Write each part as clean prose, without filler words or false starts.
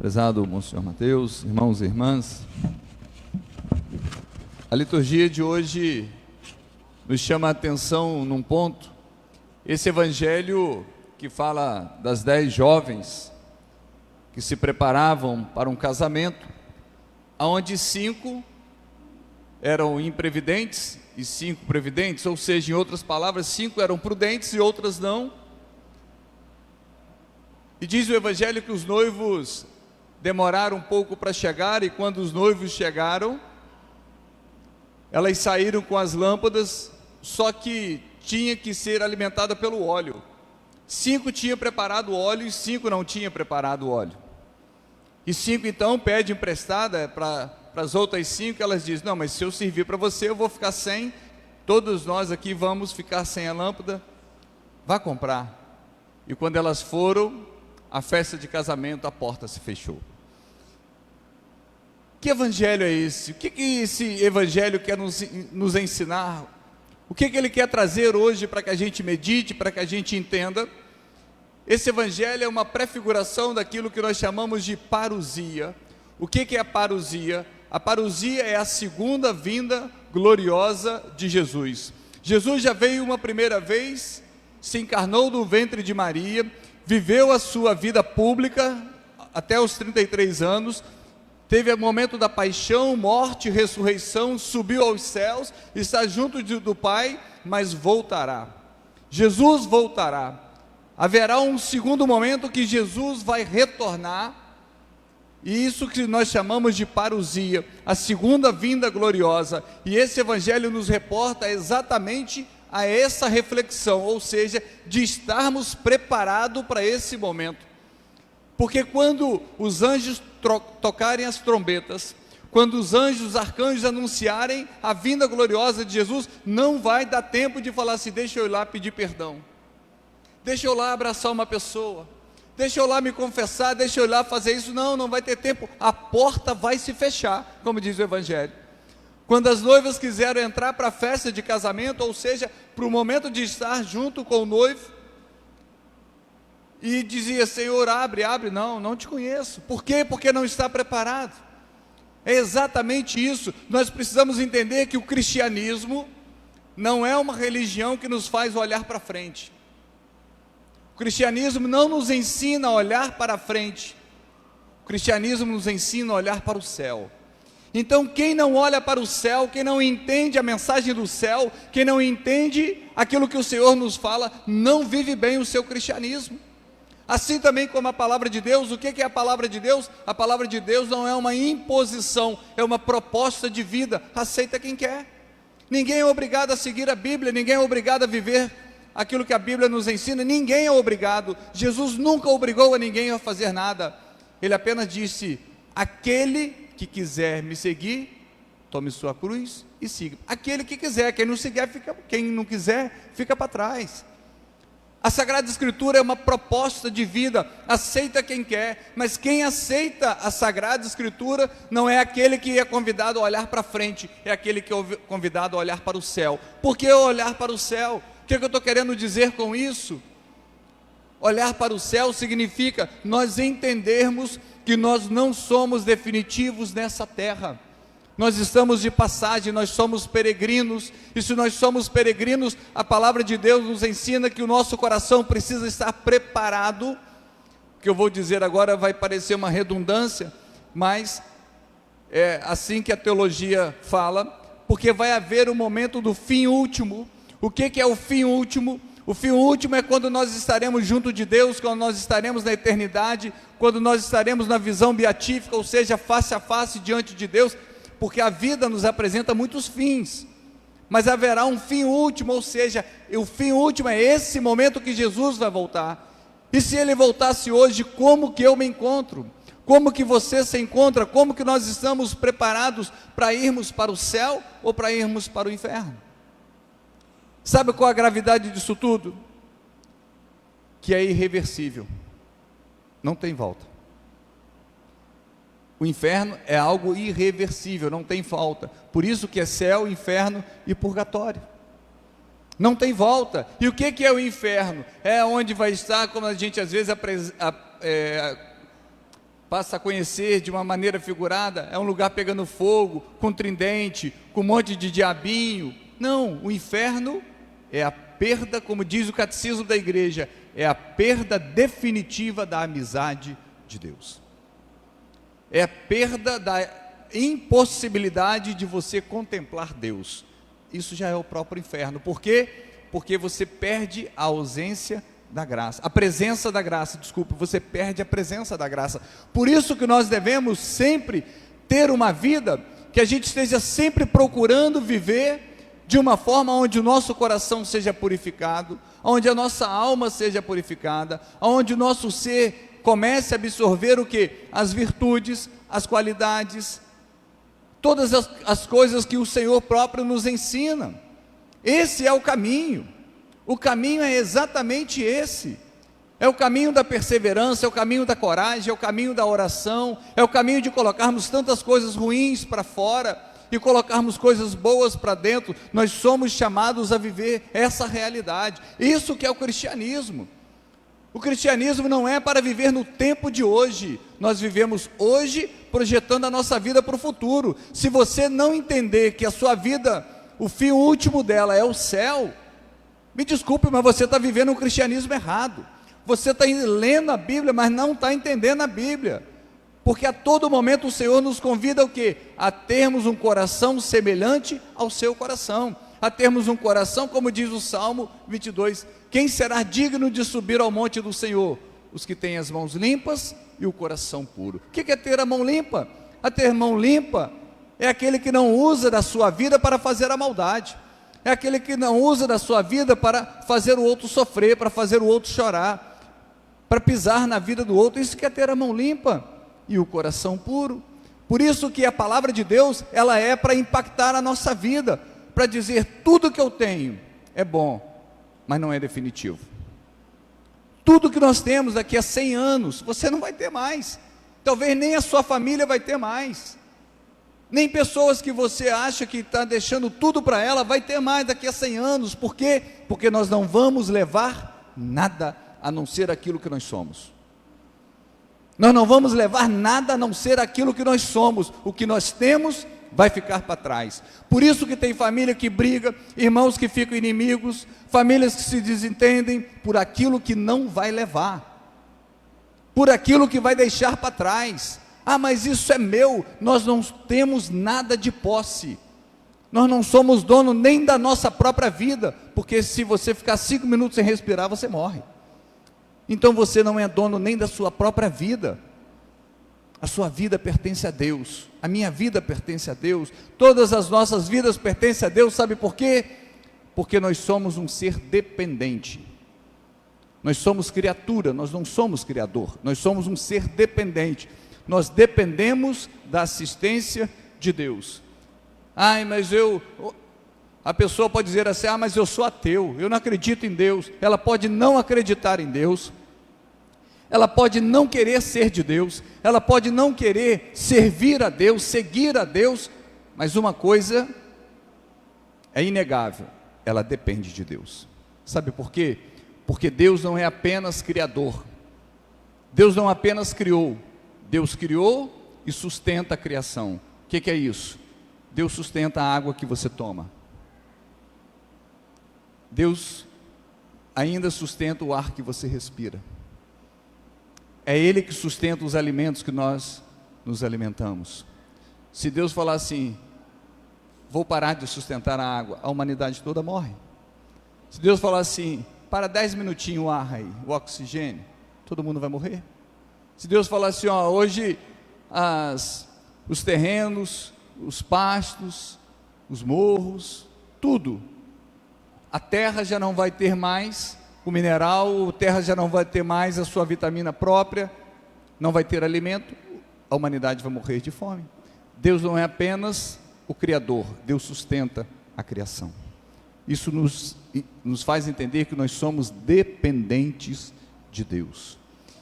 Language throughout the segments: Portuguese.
Prezado Monsenhor Mateus, irmãos e irmãs, a liturgia de hoje nos chama a atenção num ponto. Esse evangelho que fala das 10 jovens que se preparavam para um casamento, onde 5 eram imprevidentes e 5 previdentes, ou seja, em outras palavras, 5 eram prudentes e outras não. E diz o evangelho que os noivos demoraram um pouco para chegar, e quando os noivos chegaram, elas saíram com as lâmpadas, só que tinha que ser alimentada pelo óleo. 5 tinham preparado o óleo e 5 não tinham preparado o óleo. E 5 então pedem emprestada para as outras 5, elas dizem: não, mas se eu servir para você, eu vou ficar sem, todos nós aqui vamos ficar sem a lâmpada, vá comprar. E quando elas foram, a festa de casamento, a porta se fechou. Que evangelho é esse? O que esse evangelho quer nos ensinar? O que ele quer trazer hoje para que a gente medite, para que a gente entenda? Esse evangelho é uma prefiguração daquilo que nós chamamos de parousia. O que é a parousia? A parousia é a segunda vinda gloriosa de Jesus. Jesus já veio uma primeira vez, se encarnou no ventre de Maria, viveu a sua vida pública até os 33 anos, teve o momento da paixão, morte, ressurreição, subiu aos céus, está junto do Pai, mas voltará. Jesus voltará. Haverá um segundo momento que Jesus vai retornar, e isso que nós chamamos de parousia, a segunda vinda gloriosa. E esse evangelho nos reporta exatamente a essa reflexão, ou seja, de estarmos preparados para esse momento. Porque quando os anjos tocarem as trombetas, quando os anjos, os arcanjos anunciarem a vinda gloriosa de Jesus, não vai dar tempo de falar assim: deixa eu ir lá pedir perdão, deixa eu lá abraçar uma pessoa, deixa eu lá me confessar, deixa eu lá fazer isso. Não vai ter tempo, a porta vai se fechar, como diz o evangelho. Quando as noivas quiseram entrar para a festa de casamento, ou seja, para o momento de estar junto com o noivo, e dizia: Senhor, abre, não te conheço. Por quê? Porque não está preparado. É exatamente isso. Nós precisamos entender que o cristianismo não é uma religião que nos faz olhar para frente. O cristianismo não nos ensina a olhar para frente. O cristianismo nos ensina a olhar para o céu. Então, quem não olha para o céu, quem não entende a mensagem do céu, quem não entende aquilo que o Senhor nos fala, não vive bem o seu cristianismo. Assim também como a palavra de Deus. O que é a palavra de Deus? A palavra de Deus não é uma imposição, é uma proposta de vida. Aceita quem quer. Ninguém é obrigado a seguir a Bíblia, ninguém é obrigado a viver aquilo que a Bíblia nos ensina, ninguém é obrigado. Jesus nunca obrigou a ninguém a fazer nada. Ele apenas disse: aquele que quiser me seguir, tome sua cruz e siga. Aquele que quiser, quem não quiser, fica para trás. A Sagrada Escritura é uma proposta de vida, aceita quem quer, mas quem aceita a Sagrada Escritura não é aquele que é convidado a olhar para frente, é aquele que é convidado a olhar para o céu. Por que olhar para o céu? O que eu estou querendo dizer com isso? Olhar para o céu significa nós entendermos que nós não somos definitivos nessa terra. Nós estamos de passagem, nós somos peregrinos, e se nós somos peregrinos, a palavra de Deus nos ensina que o nosso coração precisa estar preparado. O que eu vou dizer agora vai parecer uma redundância, mas é assim que a teologia fala, porque vai haver o momento do fim último. O que é o fim último? O fim último é quando nós estaremos junto de Deus, quando nós estaremos na eternidade, quando nós estaremos na visão beatífica, ou seja, face a face diante de Deus. Porque a vida nos apresenta muitos fins, mas haverá um fim último, ou seja, o fim último é esse momento que Jesus vai voltar. E se Ele voltasse hoje, como que eu me encontro? Como que você se encontra? Como que nós estamos preparados para irmos para o céu ou para irmos para o inferno? Sabe qual a gravidade disso tudo? Que é irreversível, não tem volta. O inferno é algo irreversível, não tem volta. Por isso que é céu, inferno e purgatório. Não tem volta. E o que é o inferno? É onde vai estar, como a gente às vezes passa a conhecer de uma maneira figurada, é um lugar pegando fogo, com tridente, com um monte de diabinho. Não, o inferno é a perda, como diz o catecismo da igreja, é a perda definitiva da amizade de Deus. É a perda da impossibilidade de você contemplar Deus. Isso já é o próprio inferno. Por quê? Porque você perde a ausência da graça, a presença da graça, desculpa, você perde a presença da graça. Por isso que nós devemos sempre ter uma vida que a gente esteja sempre procurando viver de uma forma onde o nosso coração seja purificado, onde a nossa alma seja purificada, onde o nosso ser comece a absorver o que? As virtudes, as qualidades, todas as coisas que o Senhor próprio nos ensina. Esse é o caminho. O caminho é exatamente esse. É o caminho da perseverança, é o caminho da coragem, é o caminho da oração, é o caminho de colocarmos tantas coisas ruins para fora e colocarmos coisas boas para dentro. Nós somos chamados a viver essa realidade. Isso que é o cristianismo. O cristianismo não é para viver no tempo de hoje. Nós vivemos hoje projetando a nossa vida para o futuro. Se você não entender que a sua vida, o fim último dela é o céu, me desculpe, mas você está vivendo um cristianismo errado. Você está lendo a Bíblia, mas não está entendendo a Bíblia. Porque a todo momento o Senhor nos convida o quê? A termos um coração semelhante ao seu coração. A termos um coração, como diz o Salmo 22, quem será digno de subir ao monte do Senhor? Os que têm as mãos limpas e o coração puro. O que é ter a mão limpa? A ter mão limpa é aquele que não usa da sua vida para fazer a maldade. É aquele que não usa da sua vida para fazer o outro sofrer, para fazer o outro chorar, para pisar na vida do outro. Isso que é ter a mão limpa e o coração puro. Por isso que a palavra de Deus, ela é para impactar a nossa vida, para dizer, tudo que eu tenho é bom, mas não é definitivo. Tudo que nós temos daqui a 100 anos, você não vai ter mais. Talvez nem a sua família vai ter mais. Nem pessoas que você acha que está deixando tudo para ela, vai ter mais daqui a 100 anos. Por quê? Porque nós não vamos levar nada a não ser aquilo que nós somos. Nós não vamos levar nada a não ser aquilo que nós somos. O que nós temos vai ficar para trás. Por isso que tem família que briga, irmãos que ficam inimigos, famílias que se desentendem por aquilo que não vai levar, por aquilo que vai deixar para trás. Ah, mas isso é meu. Nós não temos nada de posse. Nós não somos dono nem da nossa própria vida, porque se você ficar 5 minutos sem respirar, você morre. Então você não é dono nem da sua própria vida. A sua vida pertence a Deus. A minha vida pertence a Deus. Todas as nossas vidas pertencem a Deus. Sabe por quê? Porque nós somos um ser dependente. Nós somos criatura, nós não somos criador. Nós somos um ser dependente. Nós dependemos da assistência de Deus. A pessoa pode dizer assim, mas eu sou ateu, eu não acredito em Deus. Ela pode não acreditar em Deus, ela pode não querer ser de Deus, ela pode não querer servir a Deus, seguir a Deus, mas uma coisa é inegável, ela depende de Deus. Sabe por quê? Porque Deus não é apenas criador, Deus não apenas criou, Deus criou e sustenta a criação. O que é isso? Deus sustenta a água que você toma. Deus ainda sustenta o ar que você respira. É Ele que sustenta os alimentos que nós nos alimentamos. Se Deus falar assim, vou parar de sustentar a água, a humanidade toda morre. Se Deus falar assim, para 10 minutinhos o ar aí, o oxigênio, todo mundo vai morrer. Se Deus falar assim, hoje os terrenos, os pastos, os morros, tudo, a terra já não vai ter mais o mineral, a terra já não vai ter mais a sua vitamina própria, não vai ter alimento, a humanidade vai morrer de fome. Deus não é apenas o Criador, Deus sustenta a criação. Isso nos faz entender que nós somos dependentes de Deus.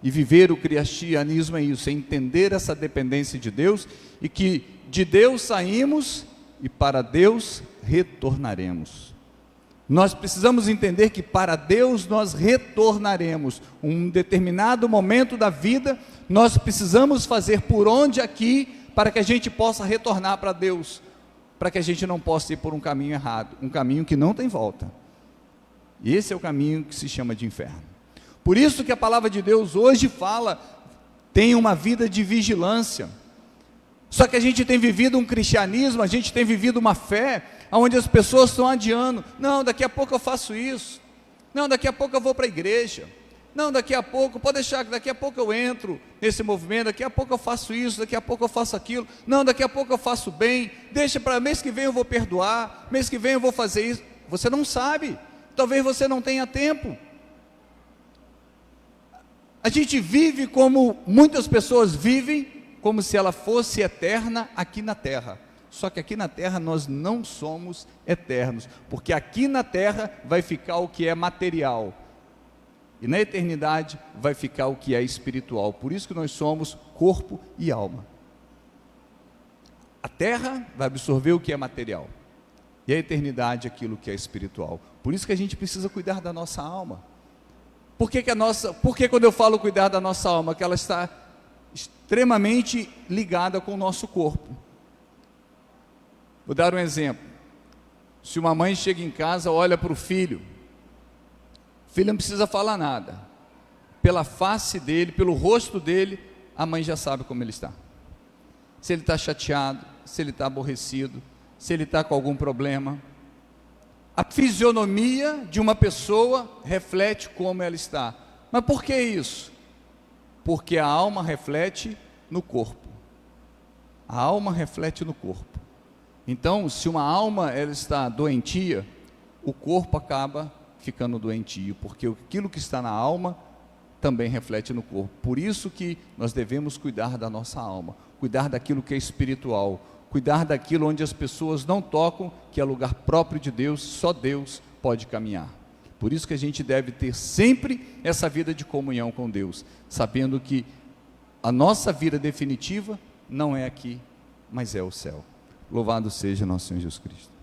E viver o cristianismo é isso, é entender essa dependência de Deus, e que de Deus saímos e para Deus retornaremos. Nós precisamos entender que para Deus nós retornaremos. Um determinado momento da vida, nós precisamos fazer por onde aqui, para que a gente possa retornar para Deus, para que a gente não possa ir por um caminho errado, um caminho que não tem volta. E esse é o caminho que se chama de inferno. Por isso que a palavra de Deus hoje fala, tem uma vida de vigilância. Só que a gente tem vivido um cristianismo, a gente tem vivido uma fé, onde as pessoas estão adiando. Não, daqui a pouco eu faço isso. Não, daqui a pouco eu vou para a igreja. Não, daqui a pouco, pode deixar que daqui a pouco eu entro nesse movimento, daqui a pouco eu faço isso, daqui a pouco eu faço aquilo. Não, daqui a pouco eu faço bem, deixa para mês que vem eu vou perdoar, mês que vem eu vou fazer isso. Você não sabe, talvez você não tenha tempo. A gente vive como muitas pessoas vivem, como se ela fosse eterna aqui na terra. Só que aqui na terra nós não somos eternos, porque aqui na terra vai ficar o que é material, e na eternidade vai ficar o que é espiritual. Por isso que nós somos corpo e alma. A terra vai absorver o que é material, e a eternidade aquilo que é espiritual. Por isso que a gente precisa cuidar da nossa alma. Por que quando eu falo cuidar da nossa alma? Que ela está extremamente ligada com o nosso corpo. Vou dar um exemplo. Se uma mãe chega em casa, olha para o filho não precisa falar nada. Pela face dele, pelo rosto dele, a mãe já sabe como ele está. Se ele está chateado, se ele está aborrecido, se ele está com algum problema. A fisionomia de uma pessoa reflete como ela está. Mas por que isso? Porque a alma reflete no corpo. A alma reflete no corpo. Então, se uma alma ela está doentia, o corpo acaba ficando doentio, porque aquilo que está na alma também reflete no corpo. Por isso que nós devemos cuidar da nossa alma, cuidar daquilo que é espiritual, cuidar daquilo onde as pessoas não tocam, que é lugar próprio de Deus, só Deus pode caminhar. Por isso que a gente deve ter sempre essa vida de comunhão com Deus, sabendo que a nossa vida definitiva não é aqui, mas é o céu. Louvado seja nosso Senhor Jesus Cristo.